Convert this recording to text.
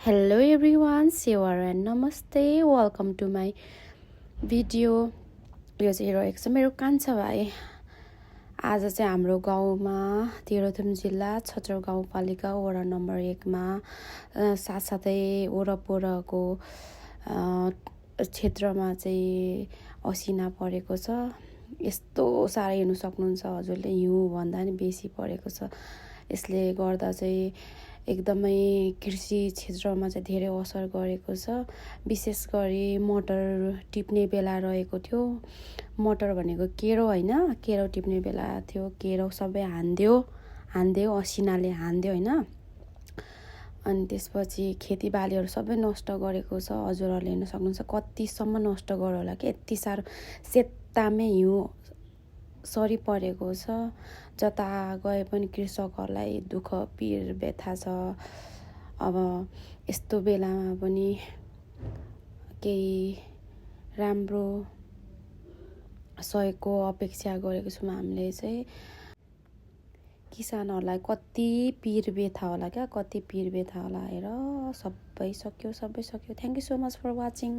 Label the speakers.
Speaker 1: Hello everyone, Siwar and Namaste. Welcome to my video. यो चाहिँ हेरेको छ मेरो कान्छा भाइ। आज चाहिँ हाम्रो गाउँमा तेह्रथुम जिल्ला छचौर गाउँपालिका वडा नम्बर 1 मा साथसाथै वरपरको क्षेत्रमा चाहिँ असिना परेको छ। यस्तो साह्रै हेर्नु सक्नुहुन्छ हजुरले, हिउँ भन्दा नि बेसी परेको छ। यसले गर्दा चाहिँ एकदमै कृषि क्षेत्रमा चाहिँ धेरै असर गरेको छ। विशेष गरी मटर टिप्ने बेला रहेको थियो। मटर भनेको केरो हैन, केरो टिप्ने बेला थियो। केरो सबै हान्दियो असिनाले हान्दियो हैन। अनि त्यसपछि खेतीबालीहरू सबै नष्ट गरेको छ। हजुरहरूले हेर्न सक्नुहुन्छ कतिसम्म नष्ट गर्यो होला कि यति साह्रो सेत्तामै हिउँ सरी परेको छ। जता गए पनि कृषकहरूलाई दुःख पीर व्यथा छ। अब यस्तो बेलामा पनि केही राम्रो सहयोगको अपेक्षा गरेको छौँ हामीले चाहिँ। किसानहरूलाई कति पीर व्यथा होला क्या, कति पीर व्यथा होला हेर। सबै सक्यो। Thank you so much for watching.